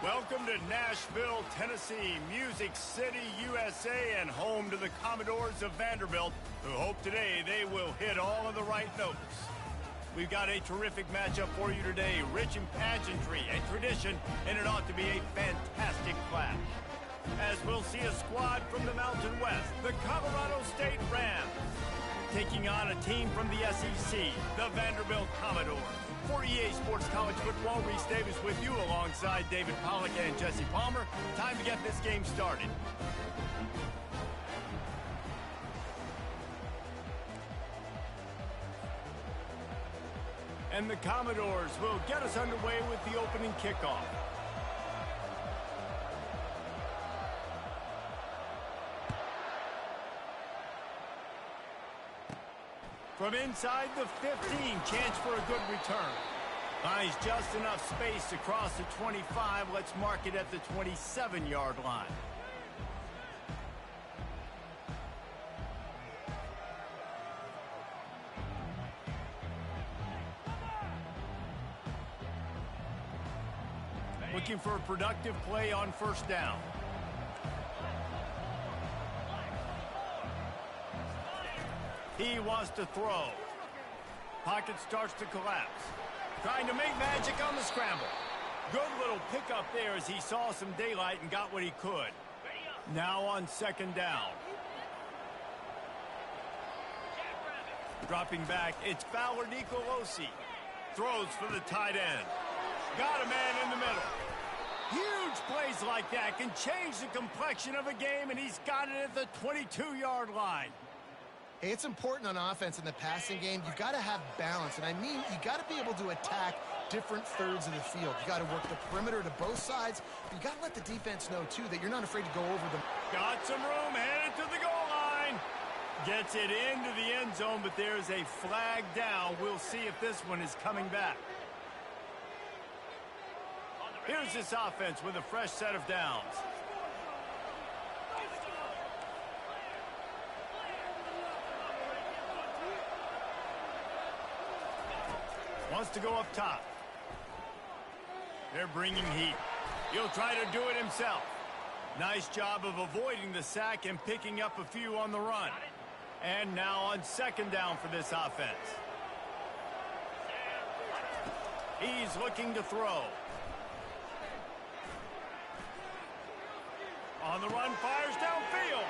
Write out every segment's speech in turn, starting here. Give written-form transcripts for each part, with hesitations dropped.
Welcome to Nashville, Tennessee, Music City, USA, and home to the Commodores of Vanderbilt, who hope today they will hit all of the right notes. We've got a terrific matchup for you today, rich in pageantry and tradition, and it ought to be a fantastic clash. As we'll see a squad from the Mountain West, the Colorado State Rams, taking on a team from the SEC, the Vanderbilt Commodores. For EA Sports College Football, Reese Davis with you alongside David Pollack and Jesse Palmer. Time to get this game started. And the Commodores will get us underway with the opening kickoff. From inside the 15, chance for a good return. Finds just enough space across the 25. Let's mark it at the 27-yard line. Looking for a productive play on first down. He wants to throw. Pocket starts to collapse. Trying to make magic on the scramble. Good little pickup there as he saw some daylight and got what he could. Now on second down. Dropping back, it's Fowler Nicolosi. Throws for the tight end. Got a man in the middle. Huge plays like that can change the complexion of a game, and he's got it at the 22-yard line. Hey, it's important on offense in the passing game. You've got to have balance, and I mean you got to be able to attack different thirds of the field. You got to work the perimeter to both sides. You got to let the defense know, too, that you're not afraid to go over them. Got some room, headed to the goal line. Gets it into the end zone, but there's a flag down. We'll see if this one is coming back. Here's this offense with a fresh set of downs. Wants to go up top. They're bringing heat. He'll try to do it himself. Nice job of avoiding the sack and picking up a few on the run. And now on second down for this offense. He's looking to throw. On the run, fires downfield.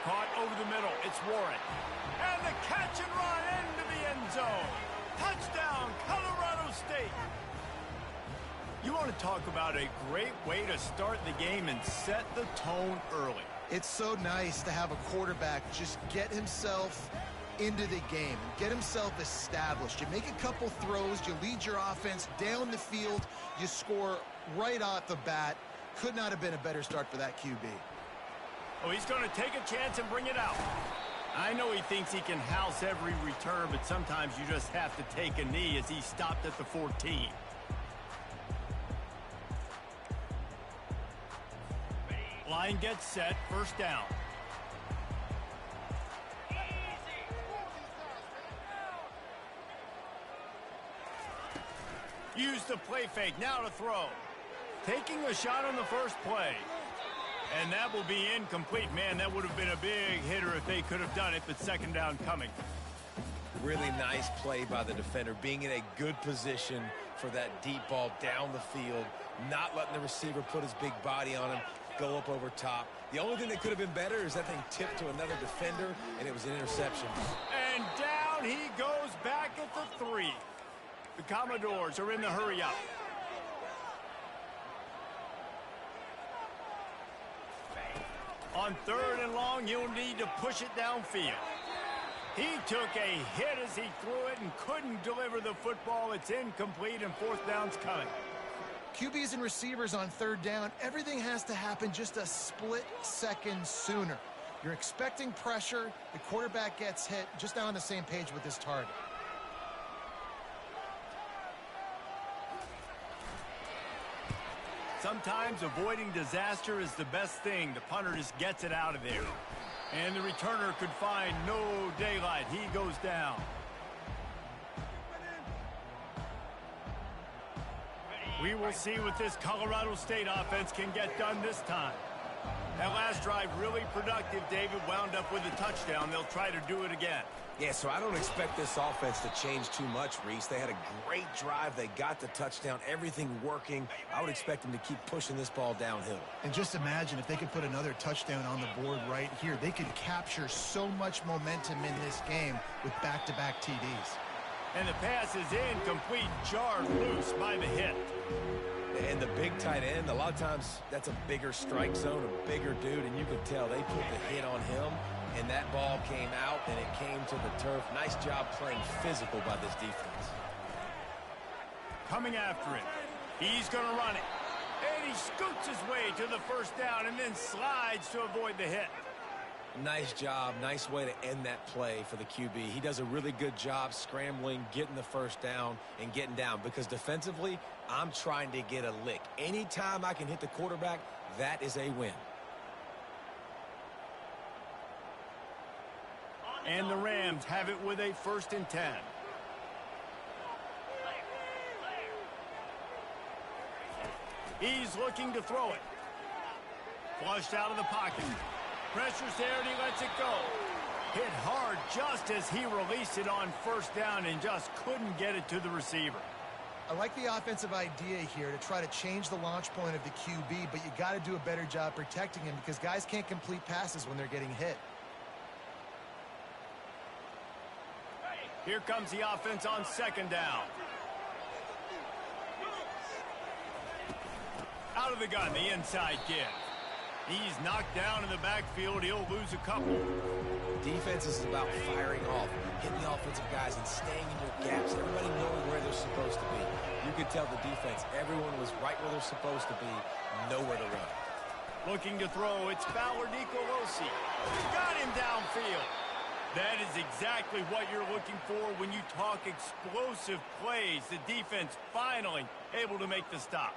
Caught over the middle. It's Warren. And the catch and run into the end zone. Touchdown, Colorado State. You want to talk about a great way to start the game and set the tone early. It's so nice to have a quarterback just get himself into the game, get himself established. You make a couple throws, you lead your offense down the field, you score right off the bat. Could not have been a better start for that QB. Oh, he's going to take a chance and bring it out. I know he thinks he can house every return, but sometimes you just have to take a knee as he stopped at the 14. Line gets set, first down. Use the play fake, now to throw. Taking a shot on the first play. And that will be incomplete. Man, that would have been a big hitter if they could have done it, but second down coming. Really nice play by the defender, being in a good position for that deep ball down the field, not letting the receiver put his big body on him, go up over top. The only thing that could have been better is that thing tipped to another defender, and it was an interception. And down he goes back at the 3. The Commodores are in the hurry-up. On third and long, you'll need to push it downfield. He took a hit as he threw it and couldn't deliver the football. It's incomplete, and fourth down's coming. QBs and receivers on third down, everything has to happen just a split second sooner. You're expecting pressure, the quarterback gets hit, just not on the same page with his target. Sometimes avoiding disaster is the best thing. The punter just gets it out of there. And the returner could find no daylight. He goes down. We will see what this Colorado State offense can get done this time. That last drive really productive. David wound up with a touchdown. They'll try to do it again. Yeah, so I don't expect this offense to change too much, Reese. They had a great drive. They got the touchdown, everything working. I would expect them to keep pushing this ball downhill. And just imagine if they could put another touchdown on the board right here. They could capture so much momentum in this game with back-to-back TDs. And the pass is incomplete, jarred loose by the hit. And the big tight end, a lot of times that's a bigger strike zone, a bigger dude, and you could tell they put the hit on him, and that ball came out, and it came to the turf. Nice job playing physical by this defense. Coming after it. He's going to run it. And he scoots his way to the first down and then slides to avoid the hit. Nice job. Nice way to end that play for the QB. He does a really good job scrambling, getting the first down, and getting down. Because defensively, I'm trying to get a lick. Anytime I can hit the quarterback, that is a win. And the Rams have it with a 1st and 10. He's looking to throw it. Flushed out of the pocket. Pressure's there and he lets it go. Hit hard just as he released it on first down and just couldn't get it to the receiver. I like the offensive idea here to try to change the launch point of the QB, but you got to do a better job protecting him because guys can't complete passes when they're getting hit. Here comes the offense on 2nd down. Out of the gun, the inside give. He's knocked down in the backfield. He'll lose a couple. Defense is about firing off, hitting the offensive guys and staying in your gaps. Everybody knowing where they're supposed to be. You could tell the defense, everyone was right where they're supposed to be, nowhere to run. Looking to throw, it's Fowler Nicolosi. Got him downfield. That is exactly what you're looking for when you talk explosive plays. The defense finally able to make the stop.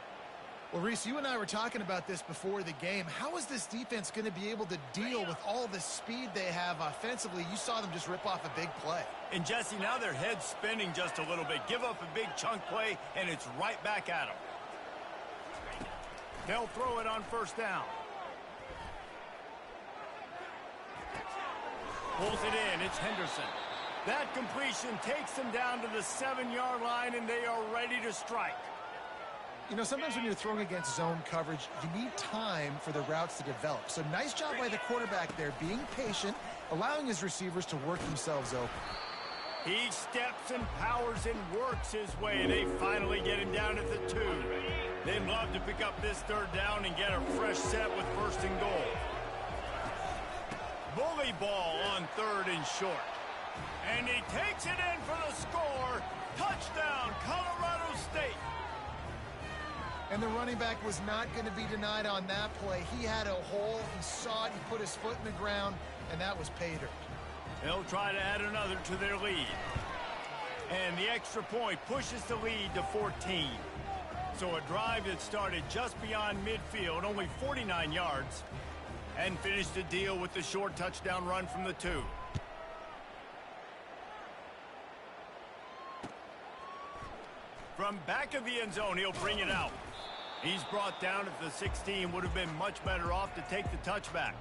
Well, Reese, you and I were talking about this before the game. How is this defense going to be able to deal with all the speed they have offensively? You saw them just rip off a big play. And, Jesse, now their head's spinning just a little bit. Give up a big chunk play, and it's right back at them. They'll throw it on first down. Pulls it in. It's Henderson. That completion takes them down to the 7-yard line, and they are ready to strike. You know, sometimes when you're throwing against zone coverage, you need time for the routes to develop. So nice job by the quarterback there, being patient, allowing his receivers to work themselves open. He steps and powers and works his way. They finally get him down at the 2. They'd love to pick up this 3rd down and get a fresh set with 1st and goal. Bully ball on 3rd and short. And he takes it in for the score. Touchdown, Colorado State. And the running back was not going to be denied on that play. He had a hole. He saw it. He put his foot in the ground, and that was pay dirt. They'll try to add another to their lead. And the extra point pushes the lead to 14. So a drive that started just beyond midfield, only 49 yards, and finished the deal with the short touchdown run from the 2. From back of the end zone, he'll bring it out. He's brought down at the 16. Would have been much better off to take the touchback.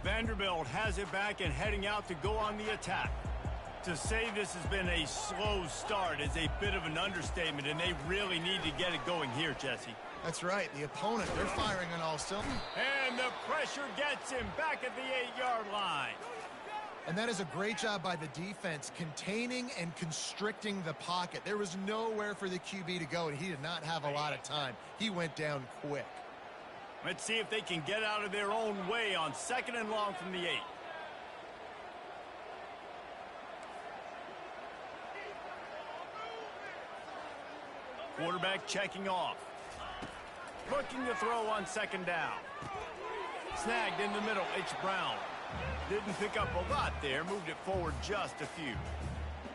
Vanderbilt has it back and heading out to go on the attack. To say this has been a slow start is a bit of an understatement, and they really need to get it going here, Jesse. That's right. The opponent, they're firing on all cylinders. And the pressure gets him back at the 8-yard line. And that is a great job by the defense, containing and constricting the pocket. There was nowhere for the QB to go, and he did not have a lot of time. He went down quick. Let's see if they can get out of their own way on 2nd and long from the 8. Quarterback checking off. Looking to throw on 2nd down. Snagged in the middle. It's Brown. Didn't pick up a lot there. Moved it forward just a few.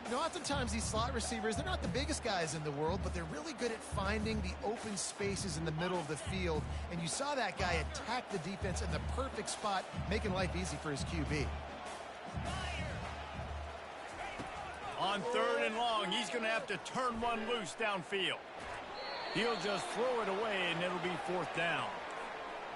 You know, oftentimes these slot receivers, they're not the biggest guys in the world, but they're really good at finding the open spaces in the middle of the field. And you saw that guy attack the defense in the perfect spot, making life easy for his QB. On On 3rd and long, he's going to have to turn one loose downfield. He'll just throw it away, and it'll be 4th down.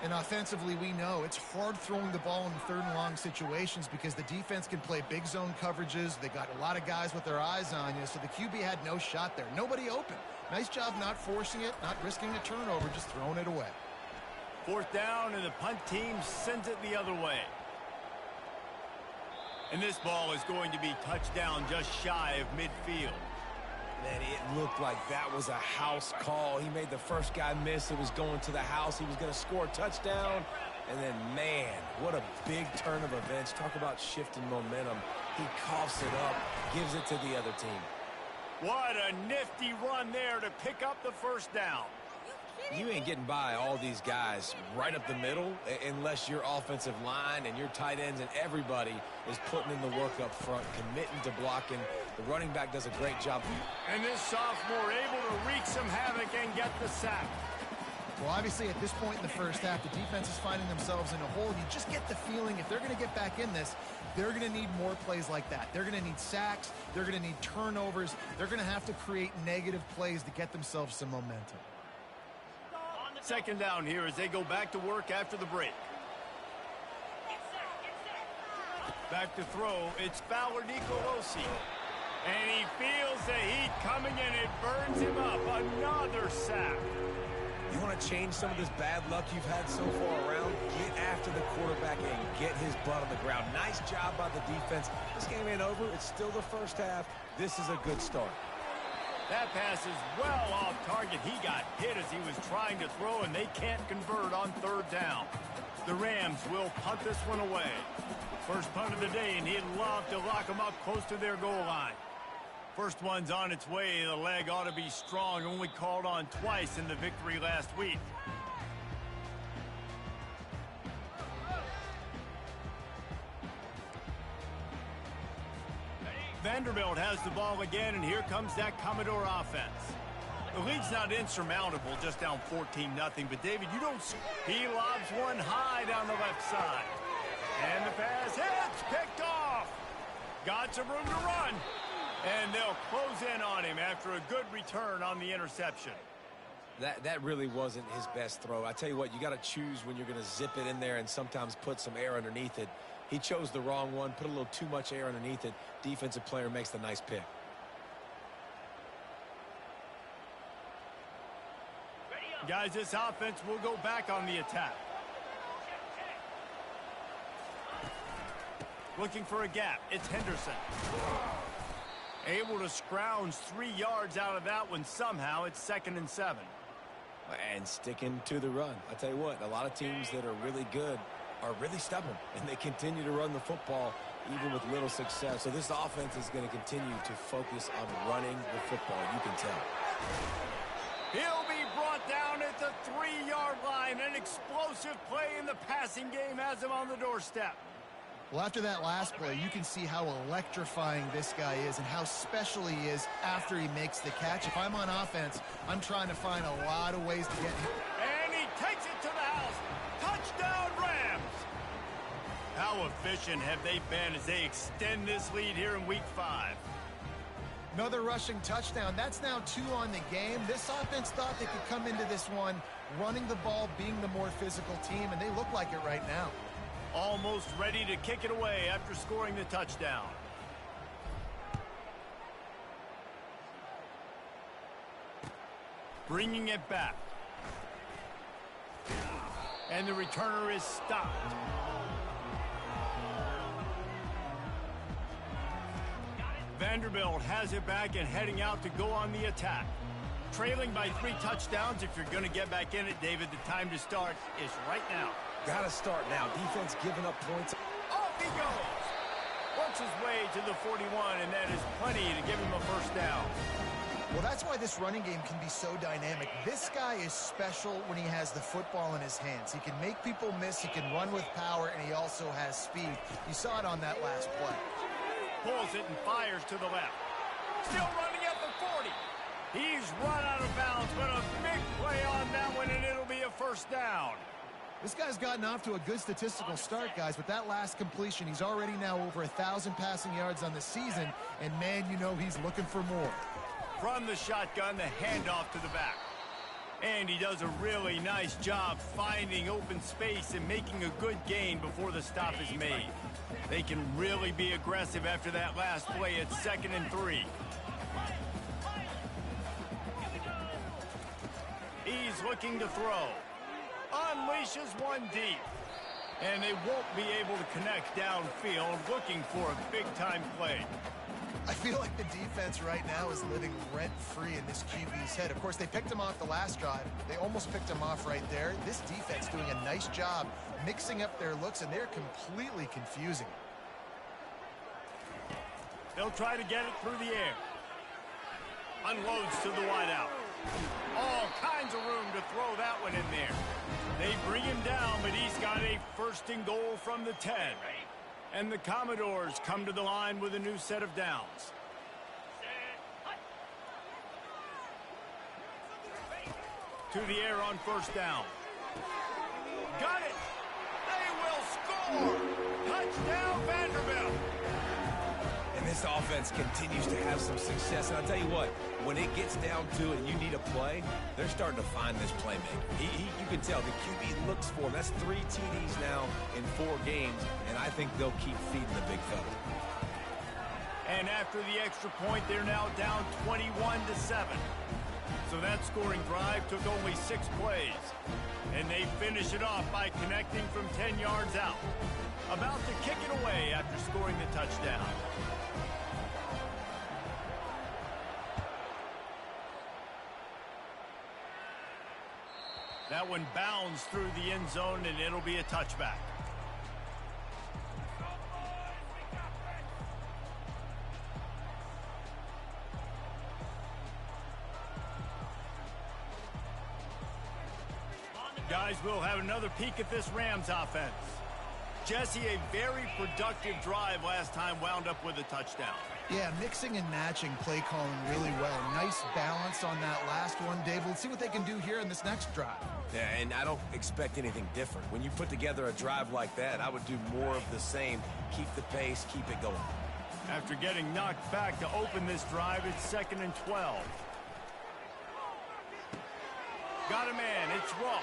And offensively, we know it's hard throwing the ball in 3rd and long situations because the defense can play big zone coverages. They got a lot of guys with their eyes on you, so the QB had no shot there. Nobody open. Nice job not forcing it, not risking a turnover, just throwing it away. 4th down, and the punt team sends it the other way. And this ball is going to be touched down just shy of midfield. Man, it looked like that was a house call. He made the first guy miss. It was going to the house. He was going to score a touchdown. And then, man, what a big turn of events. Talk about shifting momentum. He coughs it up, gives it to the other team. What a nifty run there to pick up the 1st down. You ain't getting by all these guys right up the middle unless your offensive line and your tight ends and everybody is putting in the work up front, committing to blocking. The running back does a great job. And this sophomore able to wreak some havoc and get the sack. Well, obviously, at this point in the first half, the defense is finding themselves in a hole. You just get the feeling if they're going to get back in this, they're going to need more plays like that. They're going to need sacks. They're going to need turnovers. They're going to have to create negative plays to get themselves some momentum. 2nd down here as they go back to work after the break. Back to throw, it's Fowler Nicolosi. And he feels the heat coming and it burns him up. Another sack. You want to change some of this bad luck you've had so far around? Get after the quarterback and get his butt on the ground. Nice job by the defense. This game ain't over. It's still the first half. This is a good start. That pass is well off target. He got hit as he was trying to throw, and they can't convert on 3rd down. The Rams will punt this one away. First punt of the day, and he'd love to lock them up close to their goal line. First one's on its way. The leg ought to be strong. Only called on twice in the victory last week. Vanderbilt has the ball again, and here comes that Commodore offense. The lead's not insurmountable, just down 14-0, but David, you don't see. He lobs one high down the left side. And the pass hits, picked off. Got some room to run. And they'll close in on him after a good return on the interception. That really wasn't his best throw. I tell you what, you got to choose when you're going to zip it in there and sometimes put some air underneath it. He chose the wrong one, put a little too much air underneath it. Defensive player makes the nice pick. Guys, this offense will go back on the attack. Looking for a gap. It's Henderson. Able to scrounge 3 yards out of that one somehow. It's 2nd and 7. And sticking to the run. I tell you what, a lot of teams that are really good are really stubborn, and they continue to run the football even with little success. So this offense is going to continue to focus on running the football. You can tell. He'll be brought down at the 3-yard line. An explosive play in the passing game has him on the doorstep. Well, after that last play, you can see how electrifying this guy is and how special he is after he makes the catch. If I'm on offense, I'm trying to find a lot of ways to get him. And he takes it to the house. Touchdown, Rams! How efficient have they been as they extend this lead here in Week 5? Another rushing touchdown. That's now 2 on the game. This offense thought they could come into this one running the ball, being the more physical team, and they look like it right now. Almost ready to kick it away after scoring the touchdown. Bringing it back. And the returner is stopped. Vanderbilt has it back and heading out to go on the attack. Trailing by 3 touchdowns. If you're going to get back in it, David, the time to start is right now. Got to start now. Defense giving up points. Off he goes. Works his way to the 41, and that is plenty to give him a first down. Well, that's why this running game can be so dynamic. This guy is special when he has the football in his hands. He can make people miss, he can run with power, and he also has speed. You saw it on that last play. Pulls it and fires to the left. Still running at the 40. He's run out of bounds, but a big play on that one, and it'll be a first down. This guy's gotten off to a good statistical start, guys. With that last completion, he's already now over 1,000 passing yards on the season, and man, you know he's looking for more. From the shotgun, the handoff to the back. And he does a really nice job finding open space and making a good gain before the stop is made. They can really be aggressive after that last play at 2nd and 3. He's looking to throw. Unleashes one deep. And they won't be able to connect downfield, looking for a big-time play. I feel like the defense right now is living rent-free in this QB's head. Of course, they picked him off the last drive. They almost picked him off right there. This defense doing a nice job mixing up their looks, and they're completely confusing. They'll try to get it through the air. Unloads to the wideout. All kinds of room to throw that one in there. They bring him down, but he's got a 1st and goal from the 10. And the Commodores come to the line with a new set of downs. To the air on 1st down. Got it! They will score! Touchdown, Vanderbilt! And this offense continues to have some success. And I'll tell you what, when it gets down to it and you need a play, they're starting to find this playmaker. You can tell the QB looks for him. That's 3 TDs now in 4 games, and I think they'll keep feeding the big fella. And after the extra point, they're now down 21-7. So that scoring drive took only 6 plays. And they finish it off by connecting from 10 yards out. About to kick it away after scoring the touchdown. That one bounds through the end zone, and it'll be a touchback. Guys, we'll have another peek at this Rams offense. Jesse, a very productive drive last time, wound up with a touchdown. Yeah, mixing and matching play calling really well. Nice balance on that last one, Dave. Let's see what they can do here in this next drive. Yeah, and I don't expect anything different. When you put together a drive like that, I would do more of the same. Keep the pace, keep it going. After getting knocked back to open this drive, it's 2nd and 12. Got a man, it's Ross.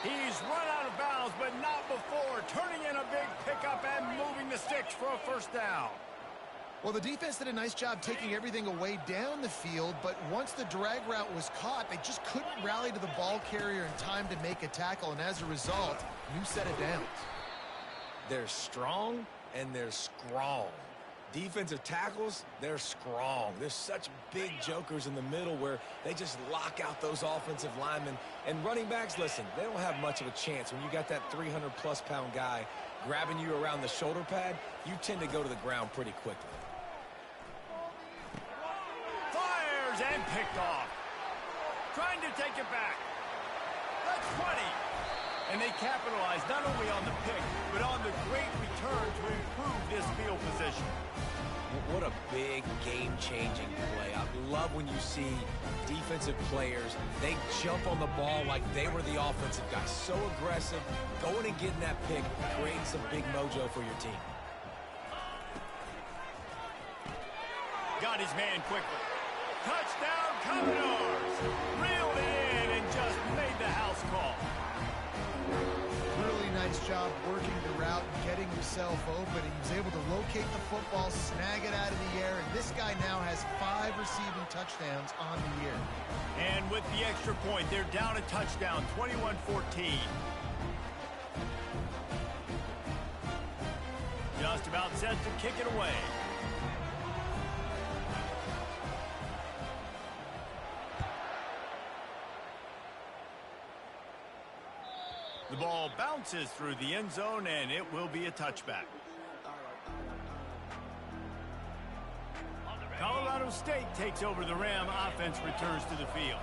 He's run out of bounds, but not before turning in a big pickup and moving the sticks for a 1st down. Well, the defense did a nice job taking everything away down the field, but once the drag route was caught, they just couldn't rally to the ball carrier in time to make a tackle, and as a result, new set of downs. They're strong and they're strong. Defensive tackles, they're strong. There's such big jokers in the middle where they just lock out those offensive linemen. And running backs, listen, they don't have much of a chance. When you got that 300-plus pound guy grabbing you around the shoulder pad, you tend to go to the ground pretty quickly. Fires and picked off. Trying to take it back. That's 20. And they capitalize not only on the pick, but on the great return to improve this field position. What a big game-changing play. I love when you see defensive players, they jump on the ball like they were the offensive guy. So aggressive, going and getting that pick, creating some big mojo for your team. Got his man quickly. Touchdown, Commodores! Reeled it in and just made the house call. Really nice job working the route and getting himself open. He was able to locate the football, snag it out of the air, and this guy now has 5 receiving touchdowns on the year. And with the extra point, they're down a touchdown, 21-14. Just about set to kick it away. The ball bounces through the end zone, and it will be a touchback. Colorado State takes over the Ram. Offense returns to the field.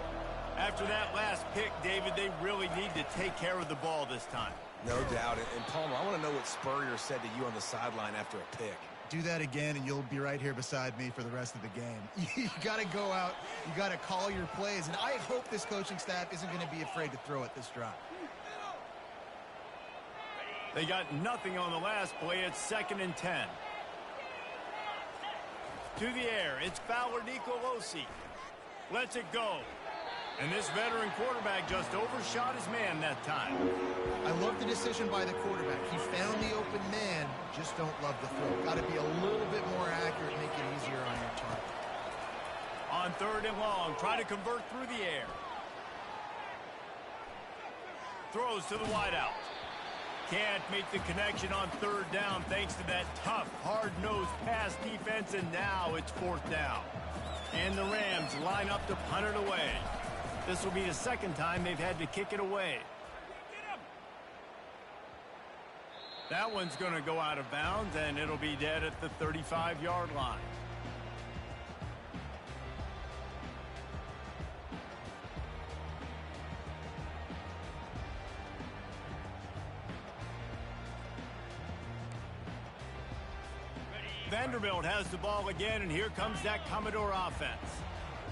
After that last pick, David, they really need to take care of the ball this time. No doubt. And Palmer, I want to know what Spurrier said to you on the sideline after a pick. Do that again, and you'll be right here beside me for the rest of the game. You got to go out. You got to call your plays, and I hope this coaching staff isn't going to be afraid to throw it this drive. They got nothing on the last play. It's 2nd and 10. To the air, it's Fowler Nicolosi. Lets it go. And this veteran quarterback just overshot his man that time. I love the decision by the quarterback. He found the open man, just don't love the throw. Got to be a little bit more accurate, make it easier on your target. On 3rd and long, try to convert through the air. Throws to the wideout. Can't make the connection on 3rd down thanks to that tough, hard-nosed pass defense, and now it's 4th down. And the Rams line up to punt it away. This will be the 2nd time they've had to kick it away. That one's going to go out of bounds, and it'll be dead at the 35-yard line. Vanderbilt has the ball again, and here comes that Commodore offense.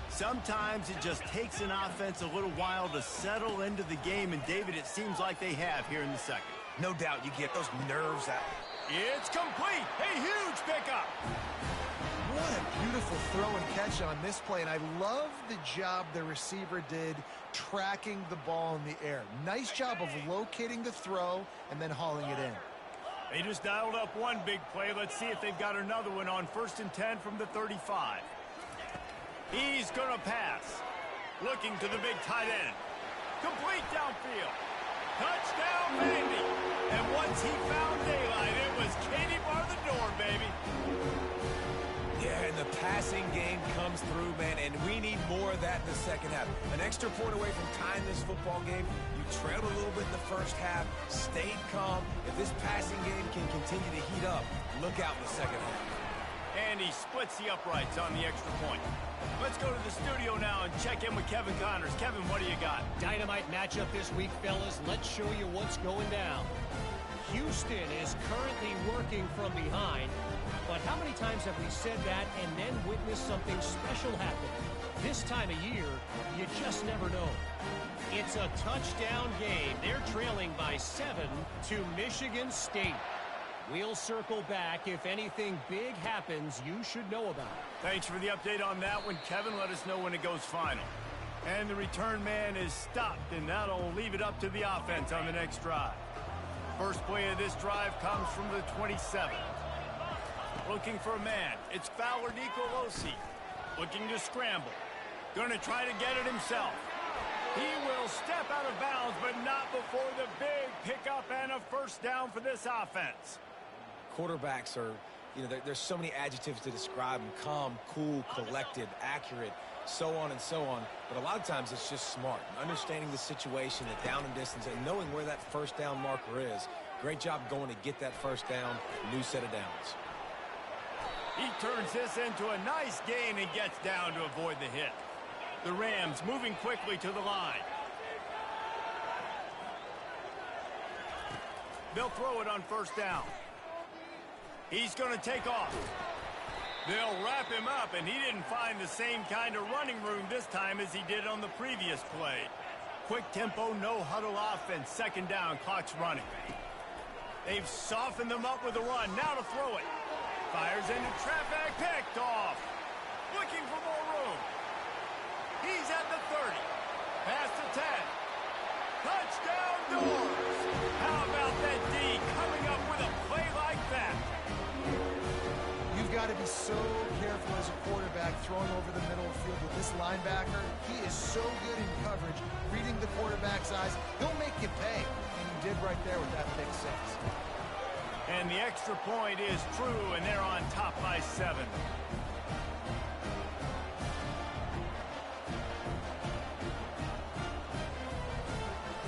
Sometimes it just takes an offense a little while to settle into the game, and David, it seems like they have here in the 2nd. No doubt you get those nerves out. It's complete. A huge pickup. What a beautiful throw and catch on this play, and I love the job the receiver did tracking the ball in the air. Nice job of locating the throw and then hauling it in. They just dialed up one big play. Let's see if they've got another one on 1st and 10 from the 35. He's going to pass. Looking to the big tight end. Complete downfield. Touchdown, Vandy. And once he found daylight, it was Katie bar the door, baby. Yeah, and the passing game comes through, man, and we need more of that in the 2nd half. An extra point away from tying this football game. You trailed a little bit in the 1st half, stayed calm. If this passing game can continue to heat up, look out in the 2nd half. And he splits the uprights on the extra point. Let's go to the studio now and check in with Kevin Connors. Kevin, what do you got? Dynamite matchup this week, fellas. Let's show you what's going down. Houston is currently working from behind, but how many times have we said that and then witnessed something special happen? This time of year, you just never know. It's a touchdown game. They're trailing by 7 to Michigan State. We'll circle back. If anything big happens, you should know about it. Thanks for the update on that one, Kevin. Let us know when it goes final. And the return man is stopped, and that'll leave it up to the offense on the next drive. First play of this drive comes from the 27. Looking for a man. It's Fowler Nicolosi. Looking to scramble. Going to try to get it himself. He will step out of bounds, but not before the big pickup and a 1st down for this offense. Quarterbacks are, there's so many adjectives to describe them. Calm, cool, collected, accurate, so on and so on. But a lot of times it's just smart. Understanding the situation, the down and distance, and knowing where that 1st down marker is. Great job going to get that 1st down, new set of downs. He turns this into a nice gain and gets down to avoid the hit. The Rams moving quickly to the line. They'll throw it on 1st down. He's going to take off. They'll wrap him up, and he didn't find the same kind of running room this time as he did on the previous play. Quick tempo, no huddle offense. 2nd down, clock's running. They've softened them up with a run. Now to throw it. Fires into traffic, picked off. Looking for more room. He's at the 30. Past the 10. Touchdown doors. How about that D coming up with a play like that? You've got to be so careful as a quarterback throwing over the middle of the field with this linebacker. He is so good in coverage, reading the quarterback's eyes. He'll make you pay, and he did right there with that pick 6. And the extra point is true, and they're on top by 7.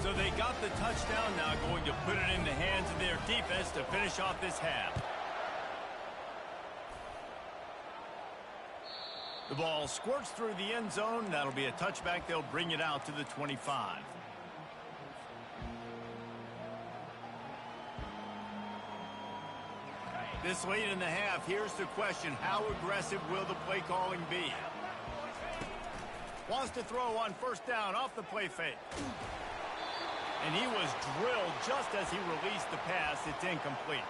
So they got the touchdown, now going to put it in the hands of their defense to finish off this half. The ball squirts through the end zone. That'll be a touchback. They'll bring it out to the 25. This late in the half, here's the question. How aggressive will the play calling be? Wants to throw on 1st down off the play fake. And he was drilled just as he released the pass. It's incomplete.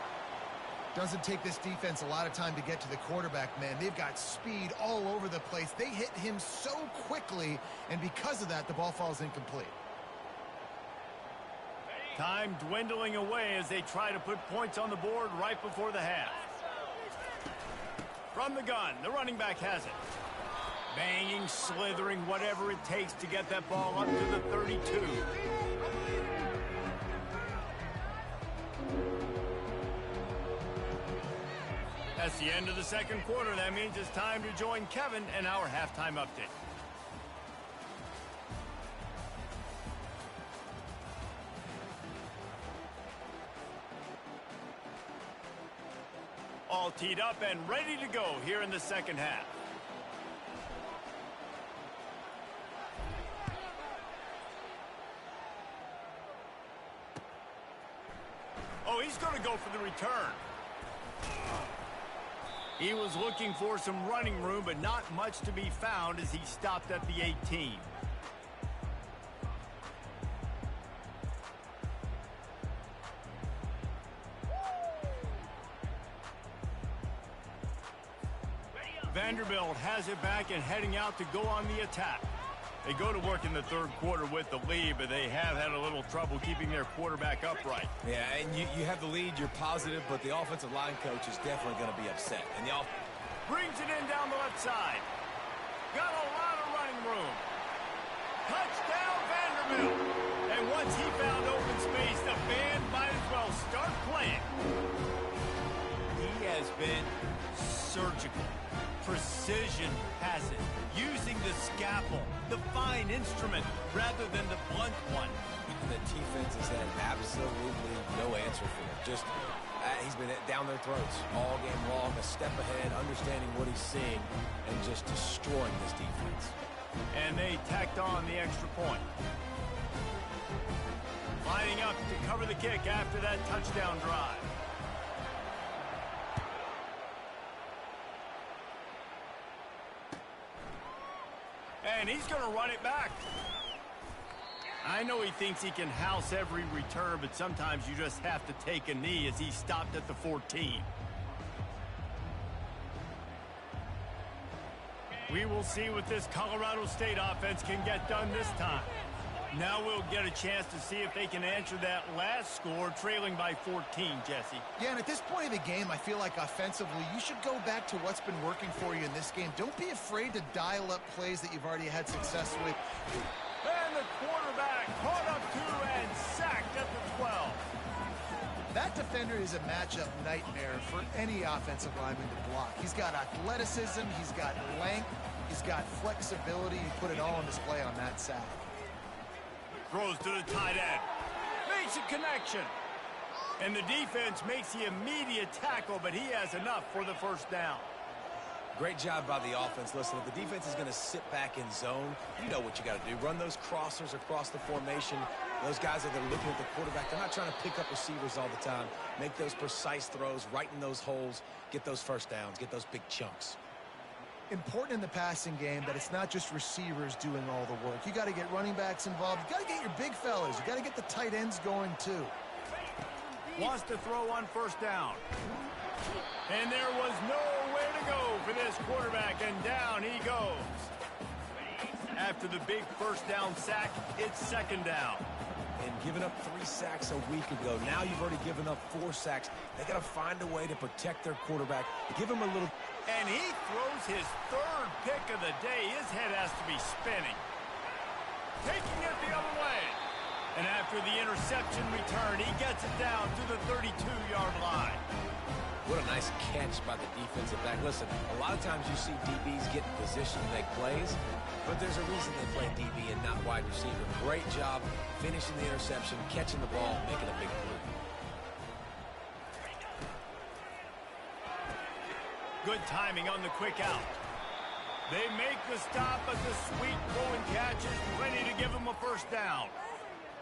Doesn't take this defense a lot of time to get to the quarterback, man. They've got speed all over the place. They hit him so quickly, and because of that, the ball falls incomplete. Time dwindling away as they try to put points on the board right before the half. From the gun, the running back has it. Banging, slithering, whatever it takes to get that ball up to the 32. That's the end of the second quarter. That means it's time to join Kevin and our halftime update. All teed up and ready to go here in the second half. Oh, he's going to go for the return. He was looking for some running room, but not much to be found as he stopped at the 18. Vanderbilt has it back and heading out to go on the attack. They go to work in the third quarter with the lead, but they have had a little trouble keeping their quarterback upright. Yeah, and you have the lead, you're positive, but the offensive line coach is definitely going to be upset. And the brings it in down the left side. Got a lot of running room. Touchdown, Vanderbilt. And once he found open space, the band might as well start playing. He has been surgical. Precision passing, using the scalpel, the fine instrument, rather than the blunt one. The defense has had absolutely no answer for him. Just, he's been down their throats all game long, a step ahead, understanding what he's seeing, and just destroying this defense. And they tacked on the extra point. Lining up to cover the kick after that touchdown drive. And he's going to run it back. I know he thinks he can house every return, but sometimes you just have to take a knee as he stopped at the 14. We will see what this Colorado State offense can get done this time. Now we'll get a chance to see if they can answer that last score, trailing by 14, Jesse. Yeah, and at this point of the game, I feel like offensively, you should go back to what's been working for you in this game. Don't be afraid to dial up plays that you've already had success with. And the quarterback caught up to and sacked at the 12. That defender is a matchup nightmare for any offensive lineman to block. He's got athleticism, he's got length, he's got flexibility. He put it all on display on that sack. Throws to the tight end. Makes a connection. And the defense makes the immediate tackle, but he has enough for the first down. Great job by the offense. Listen, if the defense is going to sit back in zone, you know what you got to do. Run those crossers across the formation. Those guys that are looking at the quarterback, they're not trying to pick up receivers all the time. Make those precise throws, right in those holes, get those first downs, get those big chunks. Important in the passing game that it's not just receivers doing all the work. You got to get running backs involved. You got to get your big fellas. You got to get the tight ends going too. Wants to throw on first down. And there was nowhere to go for this quarterback, and down he goes. After the big first down sack, it's second down. And giving up 3 sacks a week ago, now you've already given up 4 sacks. They got to find a way to protect their quarterback. Give him a little... And he throws his third pick of the day. His head has to be spinning. Taking it the other way. And after the interception return, he gets it down to the 32-yard line. What a nice catch by the defensive back. Listen, a lot of times you see DBs get in position to make plays, but there's a reason they play DB and not wide receiver. Great job finishing the interception, catching the ball, making a big play. Good timing on the quick out. They make the stop, but the sweet throwing catch is ready to give them a first down.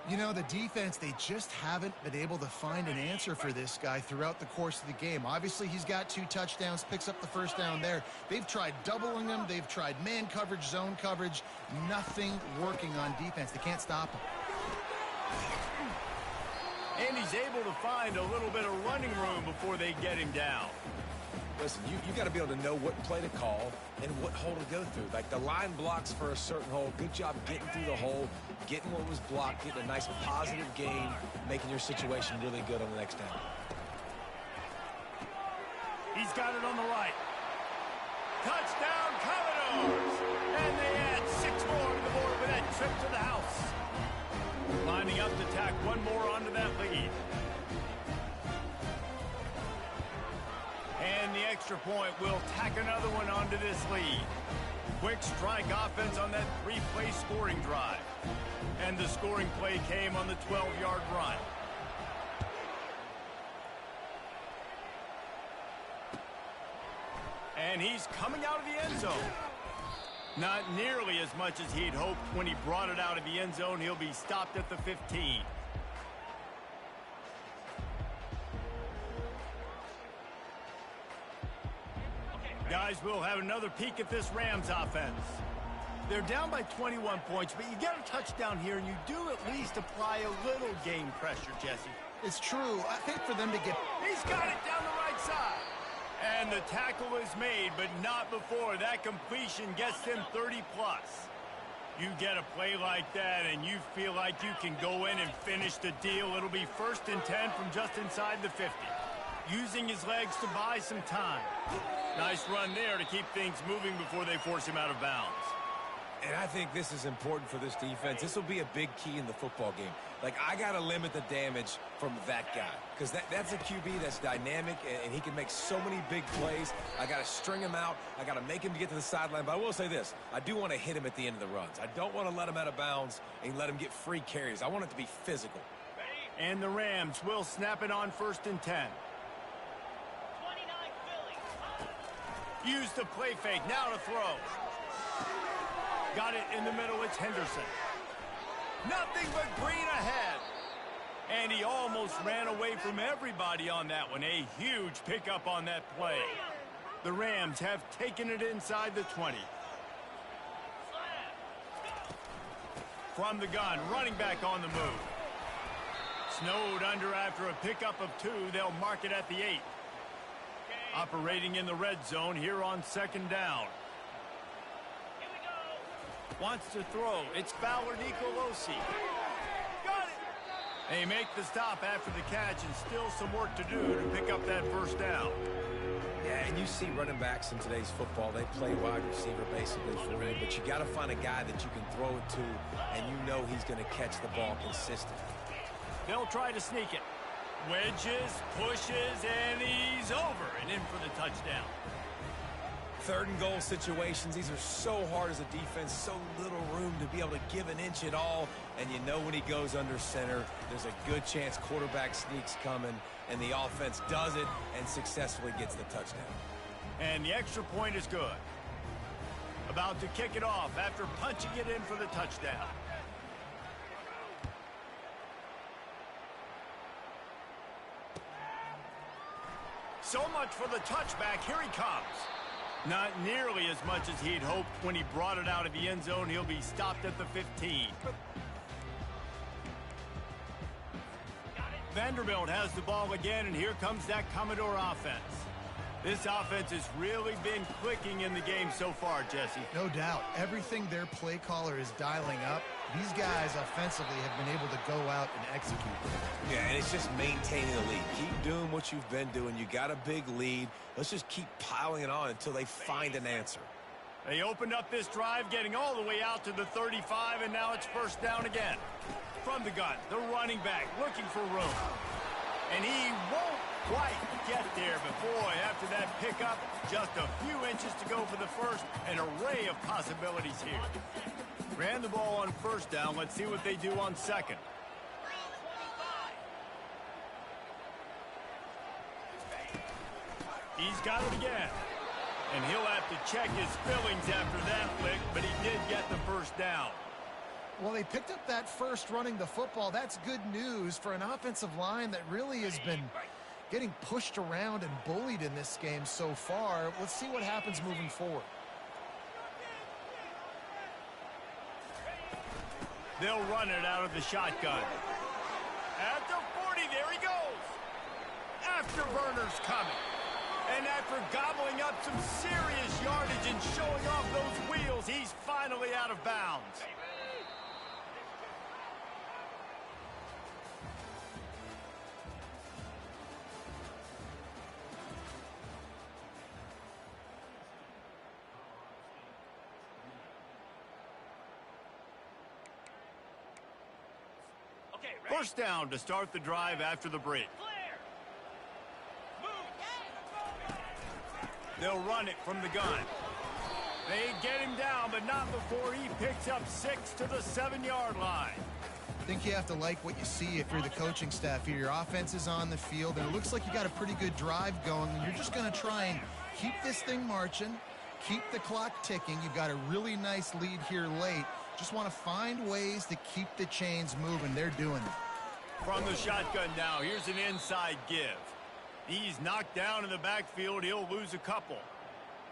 You know, the defense, they just haven't been able to find an answer for this guy throughout the course of the game. Obviously, he's got 2 touchdowns, picks up the first down there. They've tried doubling him. They've tried man coverage, zone coverage. Nothing working on defense. They can't stop him. And he's able to find a little bit of running room before they get him down. Listen, you got to be able to know what play to call and what hole to go through. Like the line blocks for a certain hole. Good job getting through the hole, getting what was blocked, getting a nice positive gain, making your situation really good on the next down. He's got it on the right. Touchdown, Commodores! And they add 6 more to the board with that trip to the house. Lining up to tack one more onto that lead. And the extra point will tack another one onto this lead. Quick strike offense on that 3-play scoring drive. And the scoring play came on the 12-yard run. And he's coming out of the end zone. Not nearly as much as he'd hoped when he brought it out of the end zone. He'll be stopped at the 15. Guys, we'll have another peek at this Rams offense. They're down by 21 points, but you get a touchdown here, and you do at least apply a little game pressure, Jesse. It's true. I think for them to get... He's got it down the right side. And the tackle is made, but not before that completion gets them 30-plus. You get a play like that, and you feel like you can go in and finish the deal. It'll be 1st and 10 from just inside the 50. Using his legs to buy some time. Nice run there to keep things moving before they force him out of bounds. And I think this is important for this defense. This will be a big key in the football game. Like, I got to limit the damage from that guy. Because that's a QB that's dynamic, and he can make so many big plays. I got to string him out. I got to make him get to the sideline. But I will say this. I do want to hit him at the end of the runs. I don't want to let him out of bounds and let him get free carries. I want it to be physical. And the Rams will snap it on 1st and 10. Use the play fake. Now to throw. Got it in the middle. It's Henderson. Nothing but green ahead. And he almost ran away from everybody on that one. A huge pickup on that play. The Rams have taken it inside the 20. From the gun, running back on the move. Snowed under after a pickup of 2. They'll mark it at the 8. Operating in the red zone here on 2nd down. Wants to throw. It's Fowler Nicolosi. Got it. They make the stop after the catch, and still some work to do to pick up that 1st down. Yeah, and you see running backs in today's football, they play wide receiver basically for me, but you got to find a guy that you can throw it to, and you know he's going to catch the ball consistently. They'll try to sneak it. Wedges, pushes, and he's over and in for the touchdown. 3rd and goal situations, these are so hard as a defense, so little room to be able to give an inch at all, and you know when he goes under center, there's a good chance quarterback sneaks coming, and the offense does it and successfully gets the touchdown. And the extra point is good. About to kick it off after punching it in for the touchdown. So much for the touchback. Here he comes. Not nearly as much as he'd hoped when he brought it out of the end zone. He'll be stopped at the 15. Vanderbilt has the ball again, and here comes that Commodore offense. This offense has really been clicking in the game so far, Jesse. No doubt. Everything their play caller is dialing up, these guys offensively have been able to go out and execute. Yeah, and it's just maintaining the lead. Keep doing what you've been doing. You got a big lead. Let's just keep piling it on until they find an answer. They opened up this drive, getting all the way out to the 35, and now it's 1st down again. From the gun, the running back looking for room. And he won't quite get there, but boy, after that pickup, just a few inches to go for the 1st. An array of possibilities here. Ran the ball on 1st down. Let's see what they do on 2nd. He's got it again. And he'll have to check his fillings after that lick, but he did get the 1st down. Well, they picked up that 1st running the football. That's good news for an offensive line that really has been getting pushed around and bullied in this game so far. Let's see what happens moving forward. They'll run it out of the shotgun. At the 40, there he goes. Afterburner's coming. And after gobbling up some serious yardage and showing off those wheels, he's finally out of bounds. First down to start the drive after the break. They'll run it from the gun. They get him down, but not before he picks up 6 to the 7-yard line. I think you have to like what you see if you're the coaching staff here. Your offense is on the field, and it looks like you got a pretty good drive going, and you're just going to try and keep this thing marching, keep the clock ticking. You've got a really nice lead here late. Just want to find ways to keep the chains moving. They're doing it. From the shotgun now, here's an inside give. He's knocked down in the backfield. He'll lose a couple.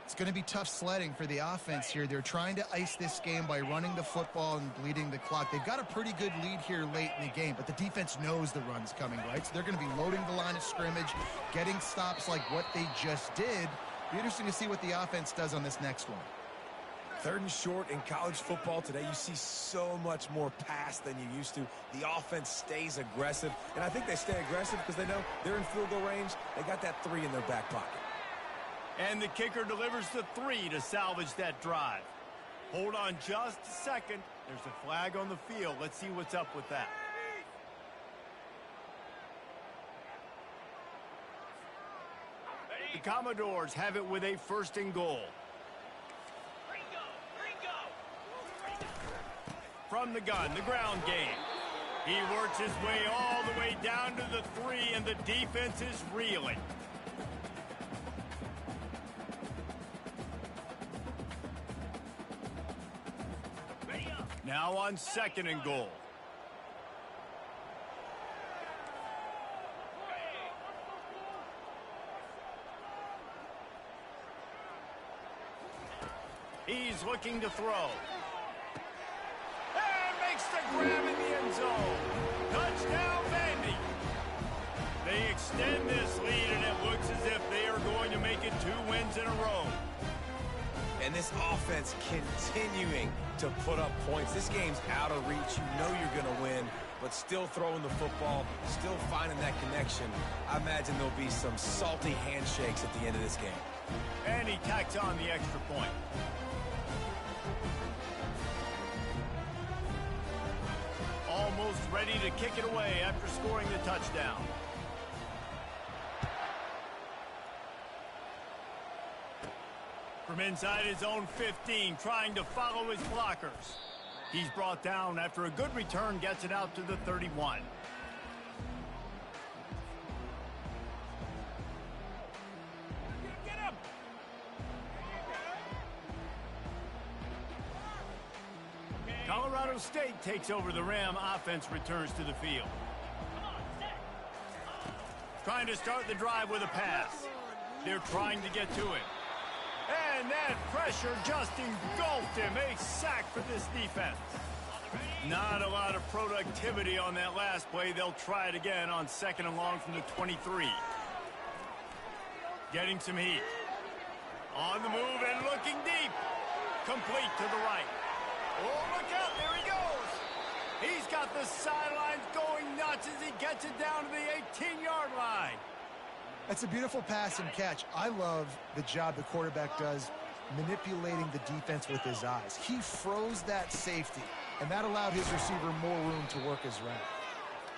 It's going to be tough sledding for the offense here. They're trying to ice this game by running the football and bleeding the clock. They've got a pretty good lead here late in the game, but the defense knows the run's coming, right? So they're going to be loading the line of scrimmage, getting stops like what they just did. Be interesting to see what the offense does on this next one. 3rd and short in college football today. You see so much more pass than you used to. The offense stays aggressive, and I think they stay aggressive because they know they're in field goal range. They got that 3 in their back pocket. And the kicker delivers the 3 to salvage that drive. Hold on just a second. There's a flag on the field. Let's see what's up with that. The Commodores have it with a 1st and goal. From the gun, the ground game. He works his way all the way down to the 3, and the defense is reeling. Now on 2nd and goal. He's looking to throw. Makes the grab in the end zone. Touchdown, Vandy. They extend this lead, and it looks as if they are going to make it 2 wins in a row. And this offense continuing to put up points. This game's out of reach. You know you're going to win, but still throwing the football, still finding that connection. I imagine there'll be some salty handshakes at the end of this game. And he tacks on the extra point. Almost ready to kick it away after scoring the touchdown. From inside his own 15, trying to follow his blockers. He's brought down after a good return, gets it out to the 31. Get him! Colorado State takes over the Ram. Offense returns to the field. Trying to start the drive with a pass. They're trying to get to it. And that pressure just engulfed him. A sack for this defense. Not a lot of productivity on that last play. They'll try it again on 2nd and long from the 23. Getting some heat. On the move and looking deep. Complete to the right. Oh, look out. There he goes. He's got the sidelines going nuts as he gets it down to the 18-yard line. That's a beautiful pass and catch. I love the job the quarterback does manipulating the defense with his eyes. He froze that safety, and that allowed his receiver more room to work his route.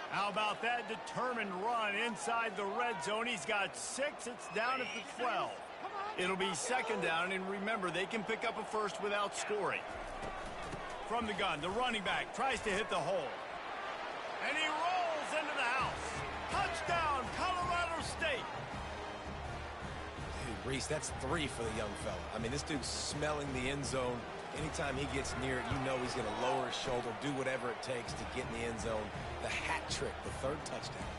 How about that determined run inside the red zone? He's got 6. It's down at the 12. It'll be 2nd down, and remember, they can pick up a first without scoring. From the gun, the running back tries to hit the hole. And he rolls into the house. Touchdown, Colorado State. Dude, Reese, that's 3 for the young fella. I mean, this dude's smelling the end zone. Anytime he gets near it, you know he's going to lower his shoulder, do whatever it takes to get in the end zone. The hat trick, the 3rd touchdown.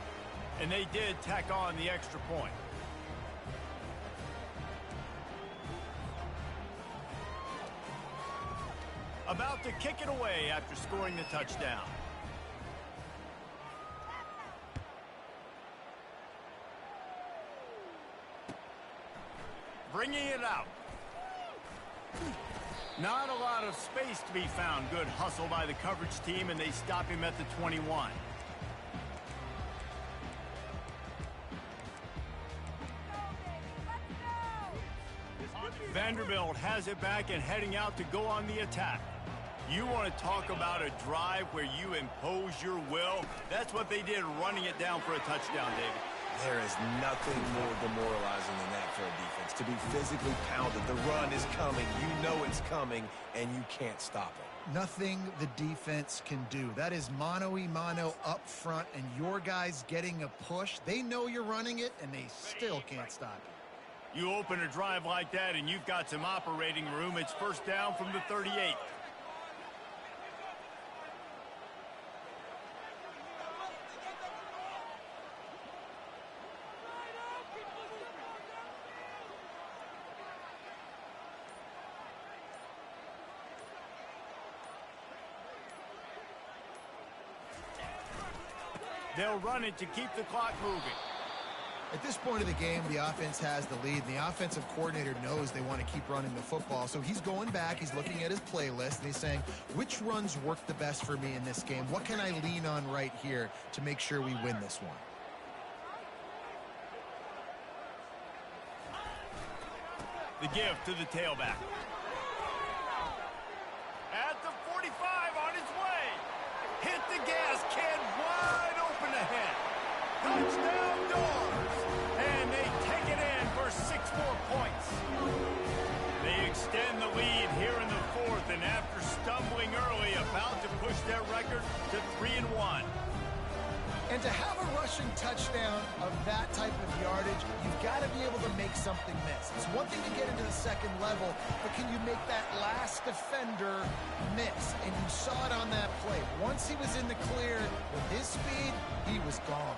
And they did tack on the extra point. about to kick it away after scoring the touchdown. Bringing it out. Not a lot of space to be found. Good hustle by the coverage team, and they stop him at the 21. Vanderbilt has it back and heading out to go on the attack. You want to talk about a drive where you impose your will? That's what they did, running it down for a touchdown, David. There is nothing more demoralizing than that for a defense. To be physically pounded, the run is coming, you know it's coming, and you can't stop it. Nothing the defense can do. That is mano-a-mano up front, and your guys getting a push. They know you're running it, and they still can't stop it. You open a drive like that, and you've got some operating room. It's first down from the 38. They'll run it to keep the clock moving. At this point of the game, the offense has the lead, and the offensive coordinator knows they want to keep running the football. So he's going back, he's looking at his playlist, and he's saying, which runs work the best for me in this game? What can I lean on right here to make sure we win this one? The give to the tailback. At the 45, on his way. Hit the gas can, wide open ahead. Touchdown Doors. And they take it in for 6 more points. They extend the lead here in the 4th, and after stumbling early, about to push their record to 3-1. And to have a rushing touchdown of that type of yardage, you've got to be able to make something miss. It's one thing to get into the second level, but can you make that last defender miss? And you saw it on that play. Once he was in the clear, with his speed, he was gone.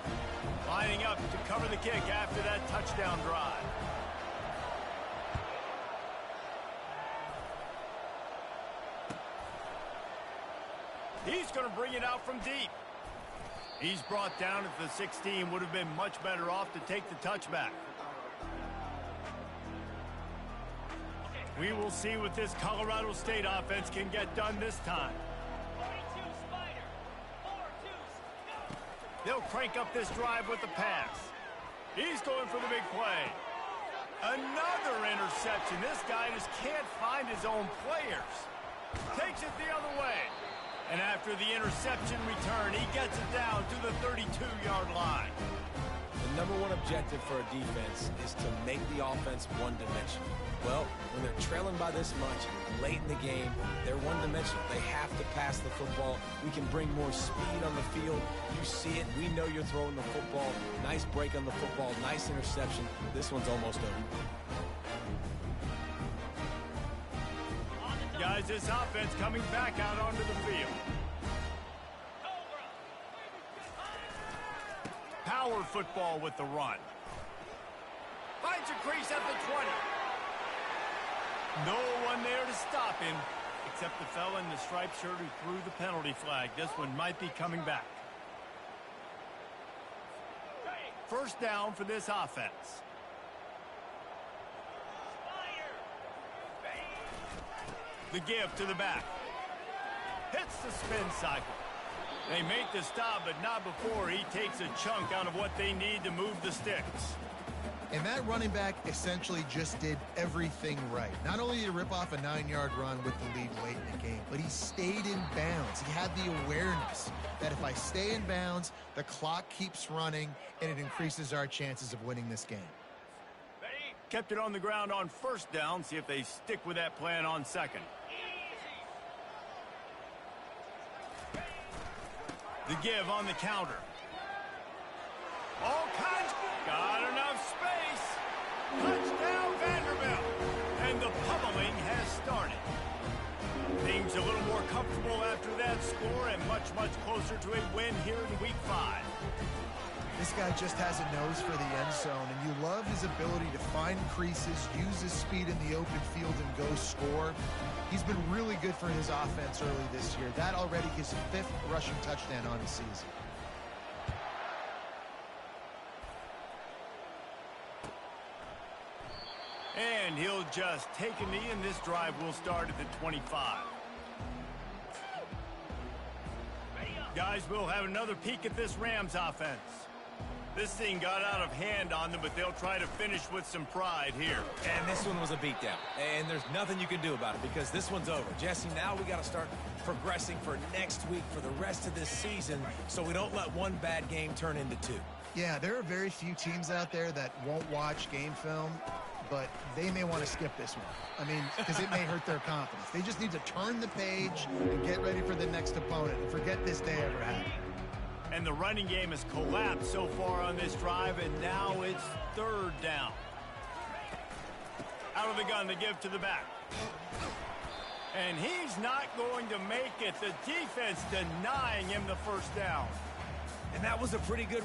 Lining up to cover the kick after that touchdown drive. He's going to bring it out from deep. He's brought down at the 16. Would have been much better off to take the touchback. We will see what this Colorado State offense can get done this time. They'll crank up this drive with the pass. He's going for the big play. Another interception. This guy just can't find his own players. Takes it the other way. And after the interception return, he gets it down to the 32-yard line. The #1 objective for a defense is to make the offense one-dimensional. Well, when they're trailing by this much, late in the game, they're one-dimensional. They have to pass the football. We can bring more speed on the field. You see it. We know you're throwing the football. Nice break on the football. Nice interception. This one's almost over. Guys, this offense coming back out onto the field. Power football with the run. Finds a crease at the 20. No one there to stop him, except the fella in the striped shirt who threw the penalty flag. This one might be coming back. First down for this offense. The give to the back. Hits the spin cycle. They make the stop, but not before he takes a chunk out of what they need to move the sticks. And that running back essentially just did everything right. Not only did he rip off a 9-yard run with the lead late in the game, but he stayed in bounds. He had the awareness that if I stay in bounds, the clock keeps running, and it increases our chances of winning this game. Kept it on the ground on first down. See if they stick with that plan on second. The give on the counter. All kinds. Got enough space. Touchdown Vanderbilt. And the pummeling has started. Things a little more comfortable after that score and much, much closer to a win here in Week 5. This guy just has a nose for the end zone, and you love his ability to find creases, use his speed in the open field, and go score. He's been really good for his offense early this year. That already his 5th rushing touchdown on the season. And he'll just take a knee, and this drive will start at the 25. Guys, we'll have another peek at this Rams offense. This thing got out of hand on them, but they'll try to finish with some pride here. And this one was a beatdown. And there's nothing you can do about it because this one's over. Jesse, now we got to start progressing for next week for the rest of this season so we don't let one bad game turn into 2. Yeah, there are very few teams out there that won't watch game film, but they may want to skip this one. I mean, because it may hurt their confidence. They just need to turn the page and get ready for the next opponent and forget this day ever happened. And the running game has collapsed so far on this drive, and now it's 3rd down. Out of the gun, they give to the back. And he's not going to make it. The defense denying him the 1st down. And that was a pretty good